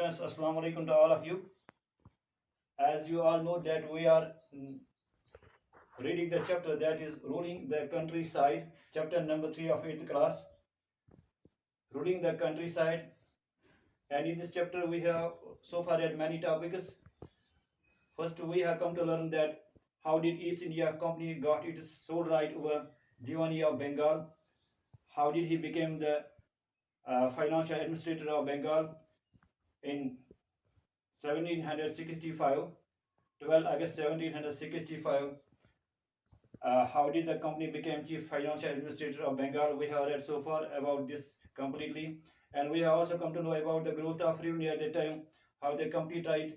students, assalamu alaikum to all of you. As you all know that we are reading the chapter that is ruling the countryside, chapter number 3 of 8th class, ruling the countryside. And in this chapter we have so far read many topics. First we have come to learn that how did East India Company got its sole right over Diwani of Bengal, how did he became the financial administrator of Bengal in 1765, 12 August 1765. How did the company become chief financial administrator of Bengal? We have read so far about this completely, and we have also come to know about the growth of revenue at that time, how the company tried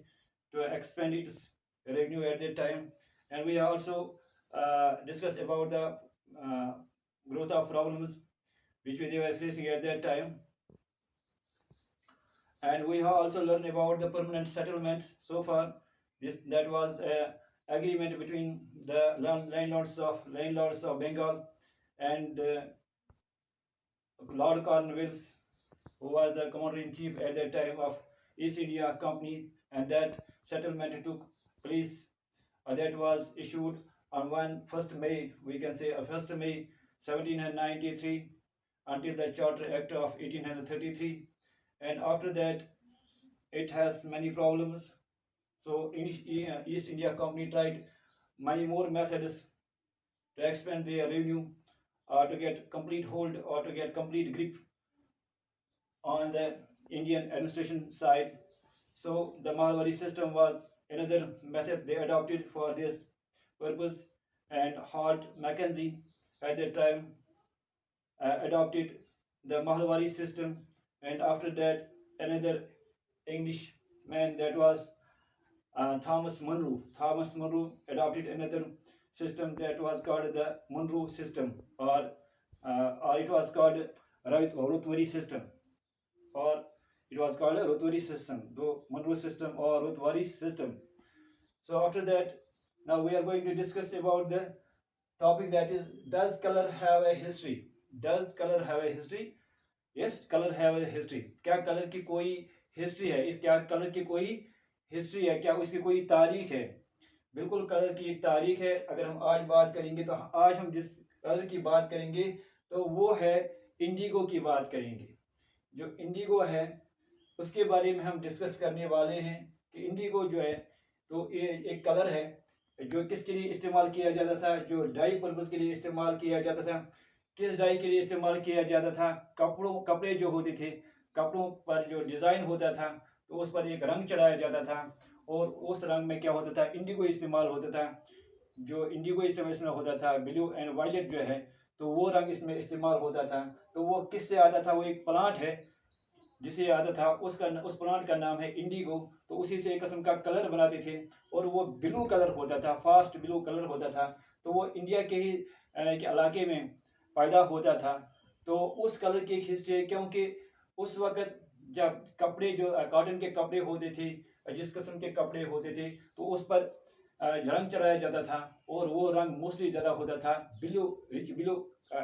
to expand its revenue at that time, and we have also discussed about the uh, growth of problems which they were facing at that time, and we have also learned about the permanent settlement so far. This that was a agreement between the landlords of Bengal and Lord Cornwallis, who was the commander in chief at that time of East India Company, and that settlement took place. That was issued on 1st May, we can say 1st May 1793 until the Charter Act of 1833, and after that it has many problems. So East India Company tried many more methods to expand their revenue or to get complete hold or to get complete grip on the Indian administration side. So the Malwari system was another method they adopted for this purpose, and Hart Mackenzie at that time adopted the Mahalwari system, and after that another English man, that was Thomas Munro. Thomas Munro adopted another system that was called the Munro system, or it was called Rothwari system, or it was called a Rothwari system, the Munro system or Rothwari system. So after that, now we are going to discuss about the topic that is, does color have a history? Does color have a history? Yes, color have a history. क्या colour की कोई history है? क्या colour की कोई history है? क्या उसकी कोई तारीख है? बिल्कुल कलर की एक तारीख है. अगर हम आज बात करेंगे तो आज हम जिस कलर की बात करेंगे तो वो है इंडिगो की बात करेंगे. जो इंडिगो है उसके बारे में हम डिस्कस करने वाले हैं कि इंडिगो जो है तो ये एक कलर है जो किसके लिए इस्तेमाल किया जाता था, जो डाई पर्पज़ के लिए इस्तेमाल किया जाता था. किस डाई के लिए इस्तेमाल किया जाता था? कपड़े जो होते थे, कपड़ों पर जो डिज़ाइन होता था तो उस पर एक रंग चढ़ाया जाता था, और उस रंग में क्या होता था? इंडिगो इस्तेमाल होता था. जो इंडिगो इसमें होता था, ब्लू एंड वायलेट जो है, तो वो रंग इसमें इस्तेमाल होता था. तो वो किससे आता था? वो एक प्लांट है जिसे आता था, उस प्लांट का नाम है इंडिगो. तो उसी से एक किस्म का कलर बनाते थे, और वो ब्लू कलर होता था, फास्ट ब्लू कलर होता था. तो वो इंडिया के ही के इलाके में पैदा होता था. तो उस कलर की एक हिस्ट्री है, क्योंकि उस वक़्त जब कपड़े जो कॉटन के कपड़े होते थे, जिस किस्म के कपड़े होते थे, तो उस पर रंग चढ़ाया जाता था, और वो रंग मोस्टली ज़्यादा होता था ब्लू, रिच ब्लू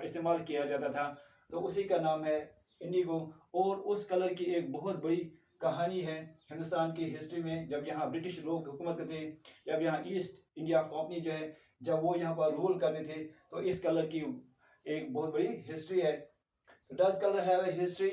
इस्तेमाल किया जाता था. तो उसी का नाम है इंडिगो. और उस कलर की एक बहुत बड़ी कहानी है हिंदुस्तान की हिस्ट्री में. जब यहाँ ब्रिटिश लोग हुकूमत करते, जब यहाँ ईस्ट इंडिया कंपनी जो है, जब वो यहाँ पर रूल करते थे, तो इस कलर की एक बहुत बड़ी हिस्ट्री है. Does colour have a history?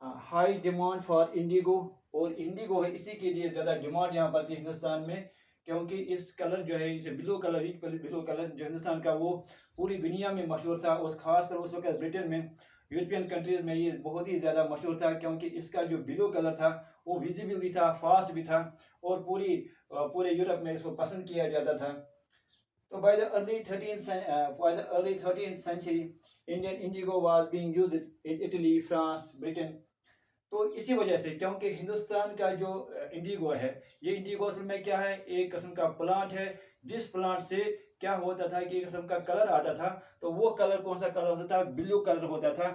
High demand for Indigo, और इंडिगो है इसी के लिए ज़्यादा डिमांड यहाँ पर थी हिंदुस्तान में, क्योंकि इस कलर जो है, इसे blue colour, rich blue colour जो हिंदुस्तान का, वो पूरी दुनिया में मशहूर था. उस खासकर उस वक्त ब्रिटेन में, यूरोपियन कंट्रीज़ में ये बहुत ही ज़्यादा मशहूर था, क्योंकि इसका जो ब्लू कलर था वो विजिबल भी था, फास्ट भी था, और पूरे यूरोप में इसको पसंद किया जाता था. तो by the early 13th century, Indian indigo was being used in Italy, France, Britain. तो इसी वजह से, क्योंकि हिंदुस्तान का जो इंडिगो है, ये इंडिगो असल में क्या है? एक किस्म का प्लांट है, जिस प्लांट से क्या होता था कि एक किस्म का कलर आता था. तो वो कलर कौन सा कलर होता था? ब्लू कलर होता था.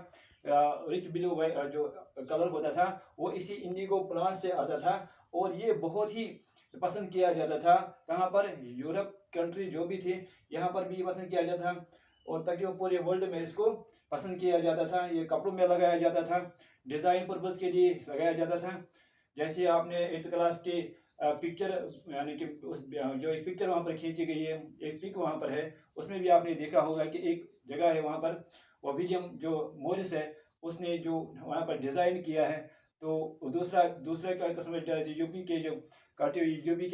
रिच ब्लू जो कलर होता था वो इसी इंडिगो प्लांट से आता था, और ये बहुत ही पसंद किया जाता था. कहाँ पर? यूरोप कंट्री जो भी थी, यहाँ पर भी पसंद किया जाता था, और तकरीबन पूरे वर्ल्ड में इसको पसंद किया जाता था. ये कपड़ों में लगाया जाता था, डिज़ाइन पर्पज़ के लिए लगाया जाता था. जैसे आपने 8th क्लास के पिक्चर यानी कि उस जो एक पिक्चर वहाँ पर खींची गई है, एक पिक वहाँ पर है, उसमें भी आपने देखा होगा कि एक जगह है वहाँ पर, वो विलियम जो मॉरिस है उसने जो वहाँ पर डिज़ाइन किया है, तो दूसरे का कसम यूपी के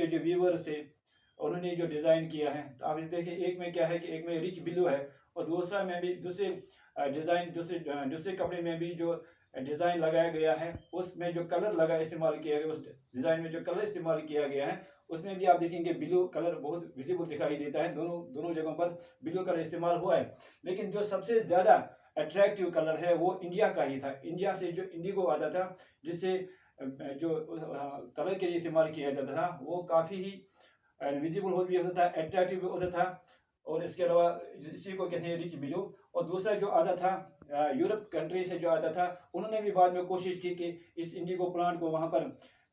जो व्यूवर्स थे उन्होंने जो डिज़ाइन किया है। तो आप इस देखिए, एक में क्या है कि एक में रिच ब्लू है और दूसरा में भी दूसरे कपड़े में भी जो डिज़ाइन लगाया गया है, उसमें जो कलर इस्तेमाल किया गया, उस डिज़ाइन में जो कलर इस्तेमाल किया गया है उसमें भी आप देखेंगे ब्लू कलर बहुत विजिबल दिखाई देता है। दोनों जगहों पर ब्लू कलर इस्तेमाल हुआ है। लेकिन जो सबसे ज़्यादा अट्रैक्टिव कलर है वो इंडिया का ही था। इंडिया से जो इंडिगो आता था, जिससे जो कलर के लिए इस्तेमाल किया जाता था, वो काफ़ी ही विजिबल भी होता था, अट्रैक्टिव भी होता था। और इसके अलावा इसी को कहते हैं रिच ब्लू। और दूसरा जो आता था यूरोप कंट्री से जो आता था, उन्होंने भी बाद में कोशिश की कि इस इंडिगो प्लांट को वहाँ पर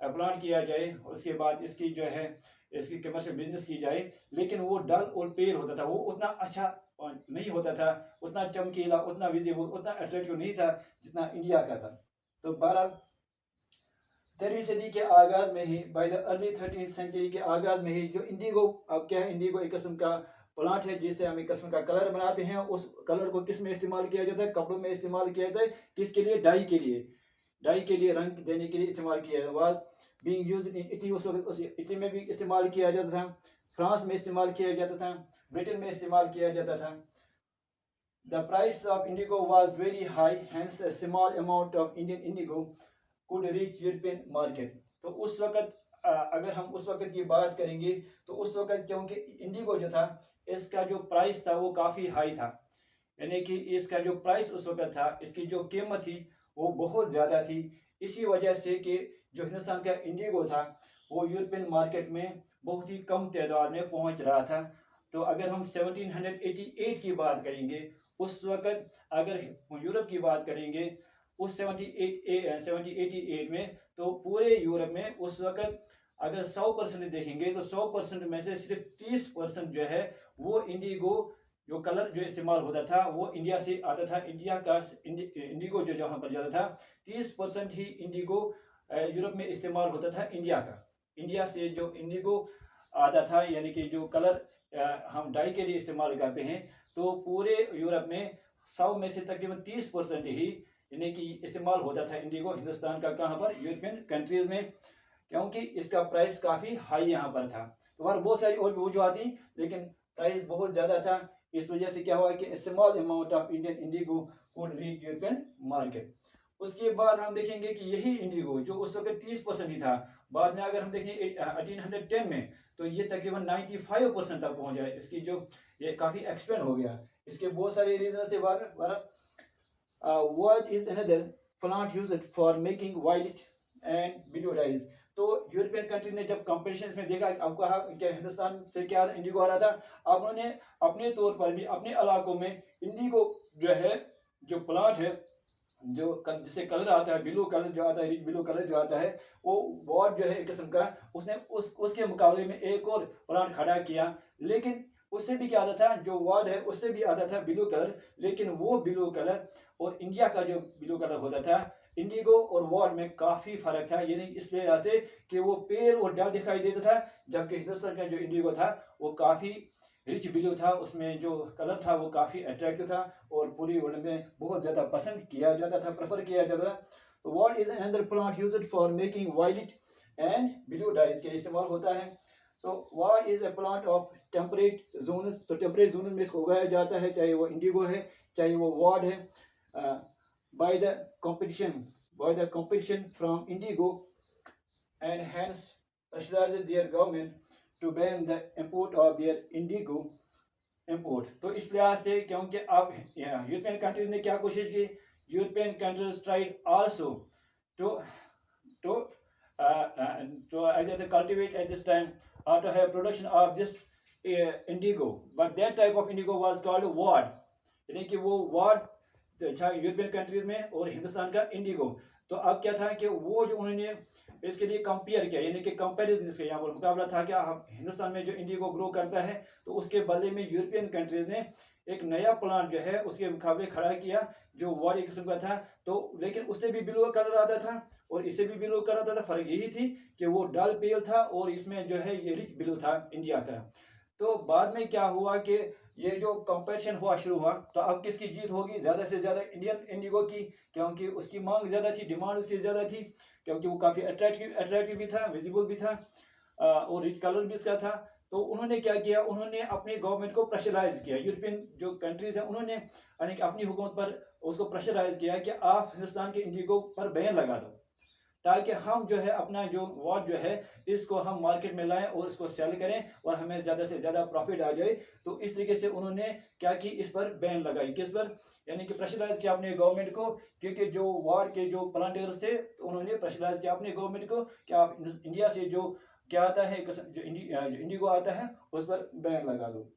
प्लांट किया जाए, उसके बाद इसकी जो है इसकी कमर्शियल बिजनेस की जाए। लेकिन वो डल और पेल होता था, वो उतना अच्छा नहीं होता था, उतना चमकीला, उतना विजिबल, उतना अट्रैक्टिव नहीं था जितना इंडिया का था। तो 13वीं सदी के आगाज में ही, by the early 13th century के आगाज में ही जो इंडिगो, अब क्या है, इंडिगो एक किस्म का प्लांट है जिससे हम एक किस्म का कलर बनाते हैं। उस कलर को किस में इस्तेमाल किया जाता है? कपड़ों में इस्तेमाल किया जाता है। किसके लिए? डाई के लिए, रंग देने के लिए इस्तेमाल किया जाता है। Was being used in Italy, उस वक्त इटली में भी इस्तेमाल किया जाता था, फ्रांस में इस्तेमाल किया जाता था, ब्रिटेन में इस्तेमाल किया जाता था। The price of indigo was very high, hence a small amount of Indian indigo could reach European market. तो उस वक्त अगर हम उस वक्त की बात करेंगे तो उस वक्त क्योंकि इंडिगो जो था इसका जो प्राइस था वो काफ़ी हाई था, यानी कि इसका जो प्राइस उस वक्त था, इसकी जो कीमत थी वो बहुत ज़्यादा थी। इसी वजह से कि जो हिंदुस्तान का इंडिगो था वो यूरोपियन मार्केट में बहुत ही कम तादाद में पहुंच रहा था। तो अगर हम 1788 की बात करेंगे, उस वक्त अगर यूरोप की बात करेंगे उस 1788 में, तो पूरे यूरोप में उस वक्त अगर 100% देखेंगे तो 100% में से सिर्फ 30% जो है वो इंडिगो जो कलर जो इस्तेमाल होता था वो इंडिया से आता था। इंडिया का इंडिगो जो जहाँ पर जाता था 30% ही इंडिगो यूरोप में इस्तेमाल होता था इंडिया का। इंडिया से जो इंडिगो आता था, यानी कि जो कलर हम डाई के लिए इस्तेमाल करते हैं, तो पूरे यूरोप में 100 में से तकरीबन 30% ही यानी कि इस्तेमाल होता था इंडिगो। हिंदुस्तान का कहाँ पर? यूरोपियन कंट्रीज़ में, क्योंकि इसका प्राइस काफ़ी हाई यहाँ पर था। तो वहाँ बहुत सारी और भी वजूहत थी, लेकिन प्राइस बहुत ज़्यादा था। इस वजह से क्या हुआ कि small amount of Indian Indigo could reach European market. उसके बाद हम देखेंगे कि यही इंडिगो जो उस वक्त 30% ही था, बाद में अगर हम देखें 1810 में, तो ये तकरीबन 95% तक पहुँच जाए। इसकी जो ये काफ़ी एक्सपेंड हो गया। इसके बहुत सारे रीजन थे। what is another plant used for making violet and blue dyes? तो यूरोपियन कंट्री ने जब कंपटीशन में देखा, अब कहा क्या हिंदुस्तान से क्या इंडिगो आ रहा था, अब उन्होंने अपने तौर पर भी अपने इलाकों में इंडिगो जो है, जो प्लांट है, जो जिससे कलर आता है ब्लू कलर जो आता है, रिच ब्लू कलर जो आता है, वो वॉट जो है एक किस्म का, उसने उसके मुकाबले में एक और प्लांट खड़ा किया। लेकिन उससे भी क्या आता था, जो वार्ड है उससे भी आता था ब्लू कलर, लेकिन वो ब्लू कलर और इंडिया का जो ब्लू कलर होता था, इंडिगो और वार्ड में काफ़ी फ़र्क था। यानी इस वजह से कि वो पेल और डल दिखाई देता था, जबकि हिंदुस्तान का जो इंडिगो था वो काफ़ी रिच ब्लू था, उसमें जो कलर था वो काफ़ी अट्रैक्टिव था और पूरी वर्ल्ड में बहुत ज़्यादा पसंद किया जाता था, प्रेफर किया जाता था। तो what is another plant used for making violet and blue dyes के इस्तेमाल होता है। तो what is a plant of temperate zones? तो टेम्परेट जोन में इसको उगाया जाता है, चाहे वो इंडिगो है चाहे वो वार्ड है। By the competition from indigo and hence pressurized their government to ban the import of their indigo import। तो इस लिहाज से, क्योंकि अब यूरोपियन कंट्रीज ने क्या कोशिश की, European countries tried also to to either cultivate at this time or to have production of this indigo, but that type of indigo was called ward, यानी कि वो वार्ड था यूरोपियन कंट्रीज में और हिंदुस्तान का इंडिगो। तो अब क्या था कि वो जो उन्होंने इसके लिए कंपेयर किया, यानी कि कंपैरिजन, इसके यहाँ पर मुकाबला था कि हिंदुस्तान में जो इंडिगो ग्रो करता है, तो उसके बदले में यूरोपियन कंट्रीज ने एक नया प्लांट जो है उसके मुकाबले खड़ा किया जो वार्ड एक किस्म का था। तो लेकिन उससे भी ब्लू कलर आता था और इससे भी बिलो कर रहा था। फर्क यही थी कि वो डल पेल था और इसमें जो है ये रिच ब्लू था इंडिया का। तो बाद में क्या हुआ कि ये जो कंपटीशन हुआ शुरू हुआ, तो अब किसकी जीत होगी? ज़्यादा से ज़्यादा इंडियन इंडिगो की, क्योंकि उसकी मांग ज़्यादा थी, डिमांड उसकी ज़्यादा थी, क्योंकि वो काफ़ी अट्रैक्टिव भी था, विजिबल भी था और रिच कलर भी उसका था। तो उन्होंने क्या किया, उन्होंने अपने गवर्नमेंट को प्रेशराइज किया, यूरोपियन जो कंट्रीज हैं उन्होंने यानी कि अपनी हुकूमत पर उसको प्रेशराइज किया कि आप हिंदुस्तान के इंडिगो पर बैन लगा दो, ताकि हम जो है अपना जो वॉट जो है इसको हम मार्केट में लाएं और इसको सेल करें और हमें ज़्यादा से ज़्यादा प्रॉफिट आ जाए। तो इस तरीके से उन्होंने क्या की, इस पर बैन लगाई। किस पर? यानी कि प्रेशराइज किया अपने गवर्नमेंट को, क्योंकि जो वार्ड के जो प्लांटर्स थे तो उन्होंने प्रेशराइज किया अपने गवर्नमेंट को कि आप इंडिया से जो क्या आता है, जो इंडिगो आता है उस पर बैन लगा दो।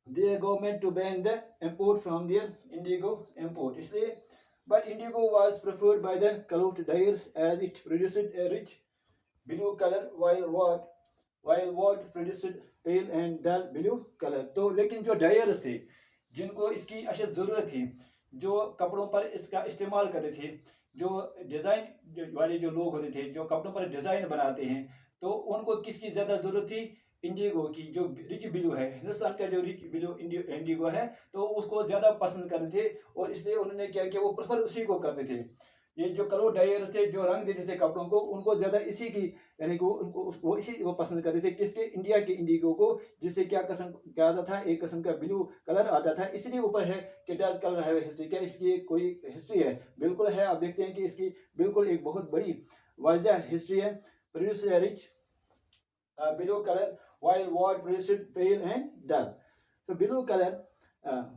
Their government to ban the import from their indigo import, इसलिए but indigo was preferred by the cloth dyers as it produced a rich blue color while what produced pale and dull blue color। तो लेकिन जो dyers थे जिनको इसकी अशद ज़रूरत थी, जो कपड़ों पर इसका इस्तेमाल करते थे, जो डिज़ाइन वाले जो लोग होते थे जो कपड़ों पर डिज़ाइन बनाते हैं, तो उनको किसकी ज़्यादा ज़रूरत थी? इंडिगो की, जो रिच ब्लू है, हिंदुस्तान का जो रिच ब्लू इंडिगो है, तो उसको ज़्यादा पसंद करते थे और इसलिए उन्होंने क्या किया, वो प्रेफर उसी को करते थे। ये जो कलर डायर्स थे जो रंग देते थे कपड़ों को, उनको ज़्यादा इसी की यानी कि वो इसी वो पसंद करते थे, किसके? इंडिया के इंडिगो को, जिससे क्या क्या आता था, एक किस्म का ब्लू कलर आता था। इसलिए ऊपर है कि डज कलर है हिस्ट्री, क्या इसकी कोई हिस्ट्री है? बिल्कुल है। आप देखते हैं कि इसकी बिल्कुल एक बहुत बड़ी वाज़ह हिस्ट्री है। Produce rich blue color while what produced pale and dull। so blue color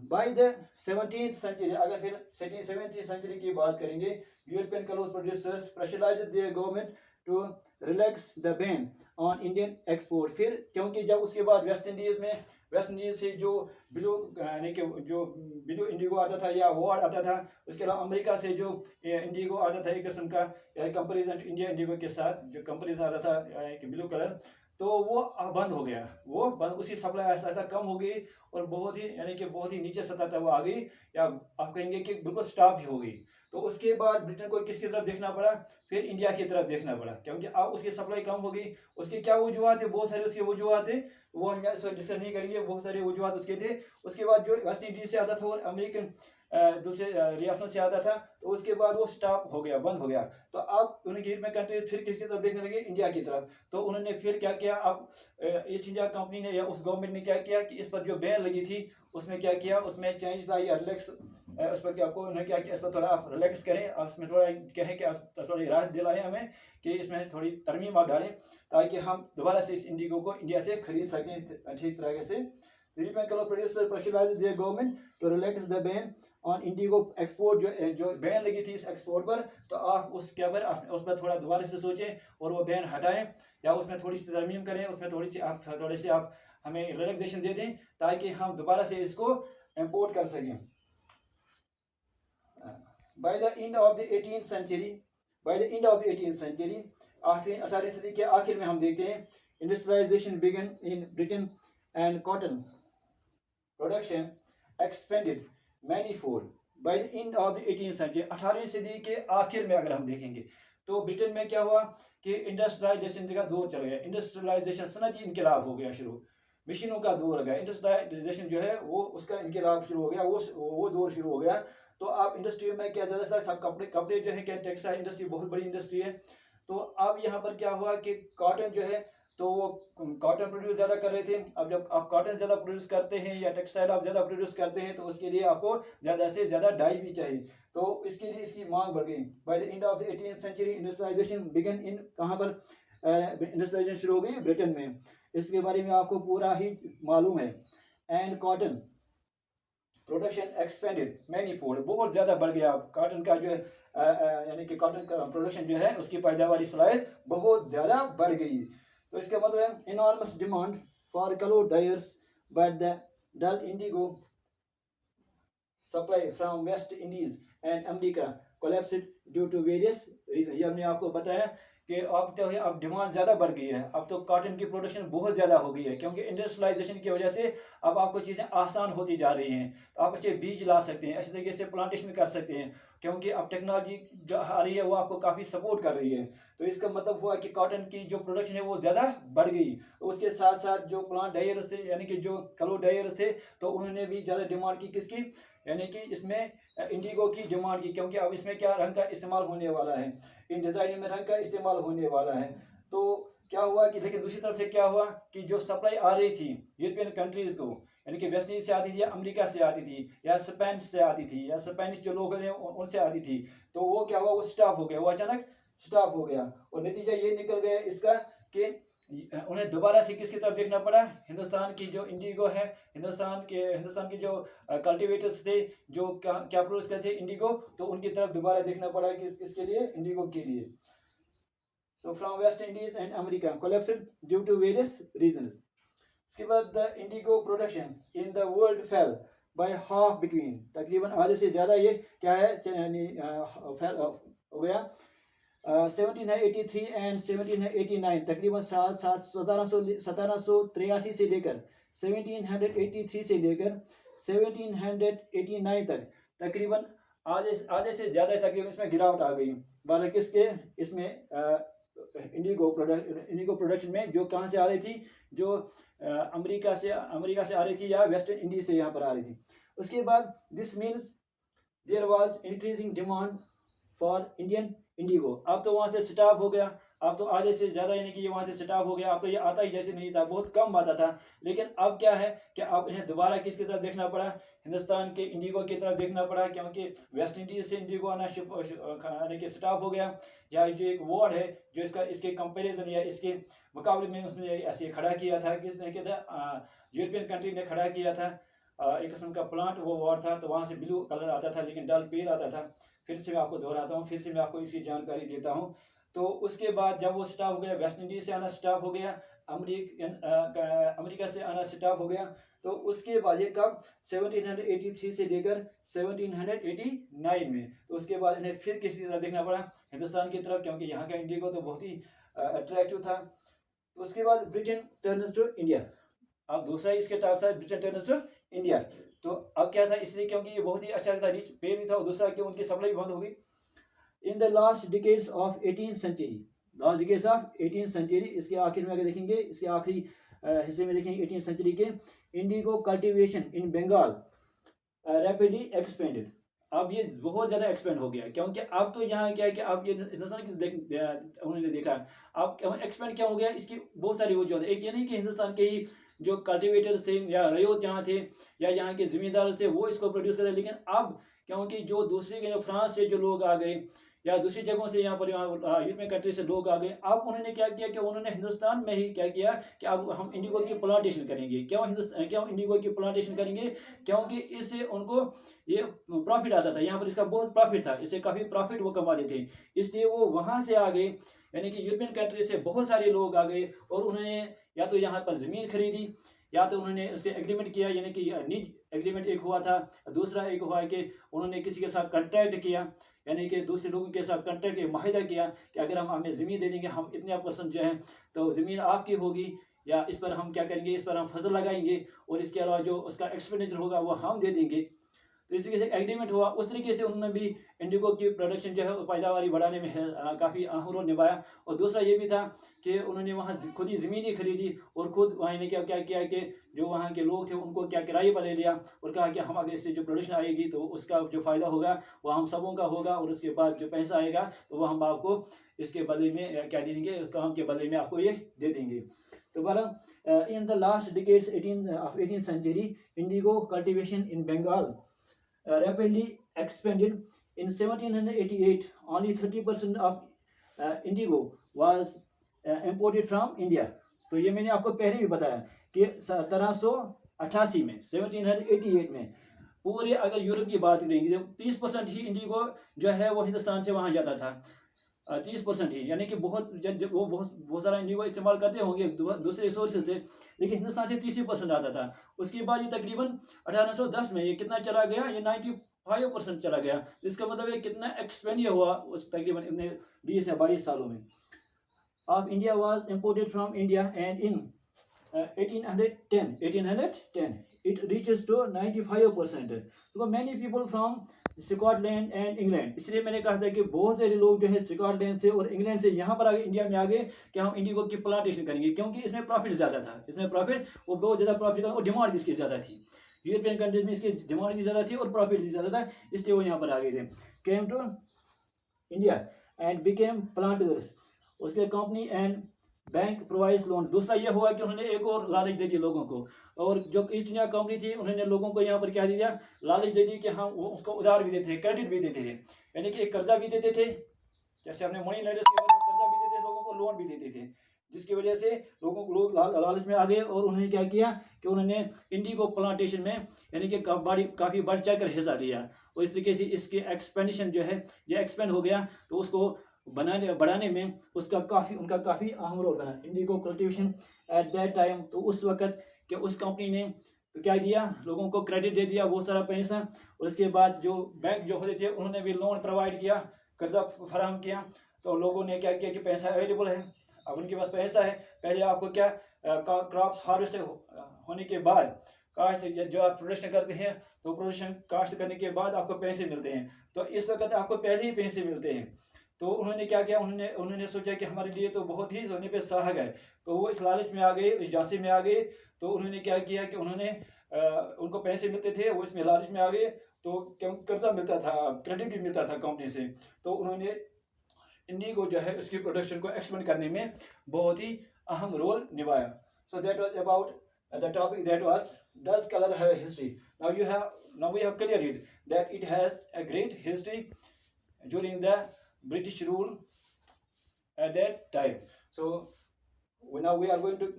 by the 17th century, अगर फिर 17th century की बात करेंगे, European cloth producers pressurized their government to relax the ban on Indian export। फिर क्योंकि जब उसके बाद वेस्ट इंडीज से जो ब्लू यानी कि जो ब्लू इंडिगो आता था या वॉर्ड आता था, उसके अलावा अमेरिका से जो इंडिगो आता था एक किस्म का कंपेरिजन इंडिया इंडिगो के साथ जो कंपेरिजन आता था ब्लू कलर, तो वो बंद हो गया। वो बंद, उसकी सप्लाई ऐसा ऐसा कम हो गई और बहुत ही यानी कि बहुत ही नीचे सतह तक वो आ गई, या आप कहेंगे कि बिल्कुल स्टॉप ही हो गई। तो उसके बाद ब्रिटेन को किसकी तरफ देखना पड़ा? फिर इंडिया की तरफ देखना पड़ा, क्योंकि अब उसकी सप्लाई कम हो गई। उसके क्या वजूहत थे? बहुत सारे उसके वजूहत थे, वो हम इस पर डिस्कस नहीं करेंगे। बहुत सारे वजूहत उसके थे। उसके बाद जो वेस्ट इंडीज से आता था और अमेरिकन दूसरे रियासतों से आता था, तो उसके बाद वो स्टॉप हो गया, बंद हो गया। तो अब उनकी यूरोपियन कंट्रीज फिर किसकी तरफ देखने लगे? इंडिया की तरफ। तो उन्होंने फिर क्या किया, अब ईस्ट इंडिया कंपनी ने या उस गवर्नमेंट ने क्या किया कि इस पर जो बैन लगी थी उसमें क्या किया, उसमें चेंज लाई या रिलैक्स, उस पर क्या आपको उन्होंने क्या किया, इस पर थोड़ा आप रिलैक्स करें और इसमें थोड़ा कहें कि आप थोड़ी राहत दिलाएं हमें, कि इसमें थोड़ी तरमीम आप डालें ताकि हम दोबारा से इस इंडिगो को इंडिया से खरीद सकें ठीक तरह से। European colour producer pressurised their government to relax the ban on indigo export. जो बैन लगी थी इस एक्सपोर्ट पर, तो आप उस क्या पर उस पर थोड़ा दोबारा से सोचें और वो बैन हटाएं या उसमें थोड़ी सी तरमीम करें, उसमें थोड़ी सी आप हमें रिलैक्सेशन दे दें ताकि हम दोबारा से इसको इंपोर्ट कर सकें। By the end of the 18th century, 18वीं सदी के आखिर में हम देखते हैं industrialisation began in Britain and cotton production expanded manifold. By the end of the 18th century, 18वीं सदी के आखिर में अगर हम देखेंगे तो ब्रिटेन में क्या हुआ कि इंडस्ट्रियलाइजेशन का दौर चल गया। इंडस्ट्रियलाइजेशन सनती इनकलाब हो गया शुरू, मशीनों का दौर आ गया। इंडस्ट्रियलाइजेशन जो है वो उसका इनकलाब शुरू हो गया, वो दौर शुरू हो गया। तो आप इंडस्ट्री में क्या ज़्यादा सब कपड़े जो है क्या टेक्सटाइल इंडस्ट्री बहुत बड़ी इंडस्ट्री है। तो अब यहाँ पर क्या हुआ कि कॉटन जो है तो वो कॉटन प्रोड्यूस ज़्यादा कर रहे थे। अब जब आप कॉटन ज़्यादा प्रोड्यूस करते हैं या टेक्सटाइल आप ज़्यादा प्रोड्यूस करते हैं तो उसके लिए आपको ज़्यादा से ज़्यादा डाई भी चाहिए, तो इसके लिए इसकी मांग बढ़ गई। By the end of the 18th century industrialisation began in, कहाँ पर इंडस्ट्रियलाइजेशन शुरू हो गई? ब्रिटेन में। इसके बारे में आपको पूरा ही मालूम है। And cotton production expanded manifold, बहुत ज़्यादा बढ़ गया। कॉटन का जो यानी कि कॉटन का प्रोडक्शन जो है उसकी पैदावारी सलाहियत बहुत ज़्यादा बढ़ गई। तो इसका मतलब है enormous demand for colour dyers but the dull indigo supply from West Indies and America collapsed due to various reason ये हमने आपको बताया कि अब तो अब डिमांड ज़्यादा बढ़ गई है, अब तो कॉटन की प्रोडक्शन बहुत ज़्यादा हो गई है, क्योंकि इंडस्ट्रियलाइजेशन की वजह से अब आपको चीज़ें आसान होती जा रही हैं। तो आप अच्छे बीज ला सकते हैं, अच्छे तरीके से प्लांटेशन कर सकते हैं, क्योंकि अब टेक्नोलॉजी जो आ रही है वो आपको काफ़ी सपोर्ट कर रही है। तो इसका मतलब हुआ कि कॉटन की जो प्रोडक्शन है वो ज़्यादा बढ़ गई। उसके साथ साथ जो प्लांट डायर्स थे, यानी कि जो क्लोथ डायर्स थे, तो उन्होंने भी ज़्यादा डिमांड की किसकी, यानी कि इसमें इंडिगो की डिमांड की, क्योंकि अब इसमें क्या रंग का इस्तेमाल होने वाला है, इन डिज़ाइन में रंग का इस्तेमाल होने वाला है। तो क्या हुआ कि लेकिन दूसरी तरफ से क्या हुआ कि जो सप्लाई आ रही थी यूरोपियन कंट्रीज़ को, यानी कि वेस्ट इंडीज से आती थी या अमेरिका से आती थी या स्पेन से आती थी या स्पेनिश जो लोग हैं उनसे आती थी, तो वो क्या हुआ, वो स्टॉप हो गया, वो अचानक स्टॉप हो गया। और नतीजा ये निकल गया इसका कि उन्हें दोबारा से किसकी तरफ देखना पड़ा, हिंदुस्तान की जो इंडिगो है, हिंदुस्तान के जो कल्टीवेटर्स थे जो क्या प्रोड्यूस करते थे इंडिगो, तो उनकी तरफ दोबारा देखना पड़ा किसके लिए, इंडिगो के लिए। So from West Indies and America collapsed due to various reasons. इसके बाद the Indigo production in the world fail by half between, तकरीबन आधे से ज़्यादा ये क्या है फेल हो गया 1783 एंड 1789, तकरीबन 1783 से लेकर 1783 से लेकर 1789 तक तकरीबन आधे से ज़्यादा तकरीबन इसमें गिरावट आ गई। बारह किसके इसमें इंडिगो प्रोडक्शन में, जो कहाँ से आ रही थी, जो अमेरिका से आ रही थी या वेस्ट इंडीज से यहाँ पर आ रही थी। उसके बाद this means there was increasing demand for Indian indigo. अब तो वहाँ से स्टॉप हो गया, अब तो आधे से ज़्यादा यानी कि ये वहाँ से स्टॉप हो गया, अब तो ये आता ही जैसे नहीं था, बहुत कम आता था। लेकिन अब क्या है कि अब इन्हें दोबारा किसकी तरफ देखना पड़ा, हिंदुस्तान के इंडिगो की तरफ देखना पड़ा, क्योंकि वेस्ट इंडीज से इंडिगो आना यानी कि स्टॉप हो गया। या जो एक वार्ड है जो इसके कंपैरिजन या इसके मुकाबले में उसने ऐसे खड़ा किया था, किसने किया था, यूरोपियन कंट्री ने खड़ा किया था। एक किस्म का प्लांट वो वार्ड था, तो वहाँ से ब्लू कलर आता था लेकिन डल पेल आता था। फिर से मैं आपको दोहराता हूँ, फिर से मैं आपको इसकी जानकारी देता हूँ। तो उसके बाद जब वो स्टॉप हो गया, वेस्ट इंडीज से आना स्टॉप हो गया, अमेरिका से आना स्टॉप हो गया, तो उसके बाद ये कब 1783 से लेकर 1789 में, तो उसके बाद इन्हें फिर किसी तरह देखना पड़ा, हिंदुस्तान की तरफ, क्योंकि यहाँ का इंडिगो तो बहुत ही अट्रैक्टिव था। तो उसके बाद ब्रिटेन टर्न्स टू इंडिया, अब दूसरा इसके टॉप था ब्रिटेन टर्न्स टू इंडिया। तो अब क्या था, इसलिए क्योंकि ये बहुत ही अच्छा था, रिच पे भी था, और दूसरा कि उनकी सप्लाई बंद हो गई। In the last decades of 18th century, last decades of 18th century, इसके आखिर में अगर देखेंगे, इसके आखिरी हिस्से में देखेंगे 18th सेंचुरी के, indigo cultivation in Bengal rapidly expanded. अब ये बहुत ज़्यादा एक्सपेंड हो गया, क्योंकि अब तो यहाँ क्या है कि अब ये हिंदुस्तान की उन्होंने देखा, अब एक्सपेंड क्या हो गया, इसकी बहुत सारी वजह है। एक ये नहीं कि हिंदुस्तान के ही जो कल्टीवेटर्स थे या रयोत यहाँ थे या यहाँ के ज़मींदार थे वो इसको प्रोड्यूस करते, लेकिन अब क्योंकि जो दूसरे के फ्रांस से जो लोग आ गए या दूसरी जगहों से यहाँ पर यूरोपियन कंट्री से लोग आ गए, अब उन्होंने क्या किया कि उन्होंने हिंदुस्तान में ही क्या किया कि अब हम इंडिगो की प्लांटेशन करेंगे। क्यों इंडिगो की प्लांटेशन करेंगे, क्योंकि इससे उनको ये प्रॉफिट आता था, यहाँ पर इसका बहुत प्रॉफिट था, इससे काफ़ी प्रॉफिट वो कमाते थे, इसलिए वो वहाँ से आ गए, यानी कि यूरोपियन कंट्री से बहुत सारे लोग आ गए और उन्होंने या तो यहाँ पर ज़मीन खरीदी या तो उन्होंने उसके एग्रीमेंट किया, यानी कि निज एग्रीमेंट एक हुआ था, दूसरा एक हुआ है कि उन्होंने किसी के साथ कॉन्ट्रैक्ट किया, यानी कि दूसरे लोगों के साथ कॉन्ट्रैक्ट माहिदा किया कि अगर हम हमें ज़मीन दे देंगे, हम इतने परसेंट जो है तो ज़मीन आपकी होगी, या इस पर हम क्या करेंगे, इस पर हम फसल लगाएंगे और इसके अलावा जो उसका एक्सपेंडिचर होगा वो हम दे देंगे। तो इस तरीके से एग्रीमेंट हुआ, उस तरीके से उन्होंने भी इंडिगो की प्रोडक्शन जो है पैदावारी बढ़ाने में काफ़ी अहम रोल निभाया। और दूसरा ये भी था कि उन्होंने वहाँ खुद ही ज़मीनें खरीदी और खुद वहाँ ने क्या क्या किया कि जो वहाँ के लोग थे उनको क्या किराए पर ले लिया और कहा कि हम अगर इससे जो प्रोडक्शन आएगी तो उसका जो फ़ायदा होगा वो हम सबों का होगा, और उसके बाद जो पैसा आएगा तो वो हम आपको इसके बदले में क्या दे देंगे, काम के बदले में आपको ये दे देंगे। तो बहरहाल in the last decades 18th century, indigo cultivation in Bengal rapidly expanded. In 1788, only 30% of indigo was imported from India. तो ये मैंने आपको पहले भी बताया कि 1788 में 1788 में पूरे अगर यूरोप की बात करेंगे तो 30% ही इंडिगो जो है वो हिंदुस्तान से वहाँ जाता था, 30% ही, यानी कि बहुत सारा इंडिगो इस्तेमाल करते होंगे दूसरे सोर्सेज से, लेकिन हिंदुस्तान से 30% आता था। उसके बाद ये तकरीबन 1810 में ये कितना चला गया, ये 5% चला गया। इसका मतलब है कितना एक्सपेंड हुआ उस तकरीबन इतने 20 या 22 सालों में। Of India was imported from India, and in 1810 it reaches to 95%. So many people from Scotland and England, इसलिए मैंने कहा था कि बहुत सारे लोग जो है स्कॉटलैंड से और इंग्लैंड से यहाँ पर आगे इंडिया में आ गए कि हम इंडिगो की प्लांटेशन करेंगे, क्योंकि इसमें प्रॉफिट ज़्यादा था। इसमें प्रॉफिट वो बहुत ज़्यादा प्रॉफिट था और डिमांड भी इसकी ज़्यादा थी। यूरोपियन कंट्रीज में इसकी डिमांड भी ज़्यादा थी और प्रॉफिट भी ज़्यादा था, इसलिए वो यहाँ पर आ गए थे। Came to India and became planters. उसके company and bank provides loan. दूसरा ये हुआ कि उन्होंने एक और लालच दे दी लोगों को, और जो ईस्ट इंडिया कंपनी थी उन्होंने लोगों को यहाँ पर क्या दिया, लालच दे दी कि हम वो उसको उधार भी देते थे, क्रेडिट भी देते थे, यानी कि एक कर्जा भी देते थे, जैसे हमने मनी लेंडर्स के बारे में कर्जा भी देते थे, लोगों को लोन भी देते थे, जिसकी वजह से लोगों को लोग लालच में आ गए और उन्होंने क्या किया कि उन्होंने इंडिगो प्लांटेशन में यानी कि काफ़ी बढ़ चढ़ कर हिस्सा लिया, और इस तरीके से इसकी एक्सपेंडिशन जो है ये एक्सपेंड हो गया, तो उसको बढ़ाने में उनका काफ़ी अहम रोल बना Indigo cultivation at that time. तो उस वक्त कि उस कंपनी ने तो क्या दिया, लोगों को क्रेडिट दे दिया बहुत सारा पैसा, और उसके बाद जो बैंक जो होते थे उन्होंने भी लोन प्रोवाइड किया, कर्जा फराहम किया। तो लोगों ने क्या किया कि पैसा अवेलेबल है, अब उनके पास पैसा है, पहले आपको क्या क्रॉप्स हार्वेस्ट होने के बाद काश्त जो आप प्रोडक्शन करते हैं, तो प्रोडक्शन काश्त करने के बाद आपको पैसे मिलते हैं, तो इस वक्त आपको पहले ही पैसे मिलते हैं। तो उन्होंने क्या किया, उन्होंने सोचा कि हमारे लिए तो बहुत ही सोने पे सुहाग है, तो वो इस लालच में आ गए, इस झांसे में आ गए। तो उन्होंने क्या किया कि उन्होंने उनको पैसे मिलते थे, वो इसमें लालच में आ गए, तो कर्जा मिलता था, क्रेडिट भी मिलता था कंपनी से, तो उन्होंने इंडिगो जो है उसकी प्रोडक्शन को एक्सपेंड करने में बहुत ही अहम रोल निभाया। So that was about the topic that was does colour have a history. Now we have cleared it that it has a great history during the British rule at that time. So now we are going to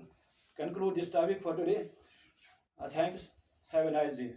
conclude this topic for today. Thanks. Have a nice day.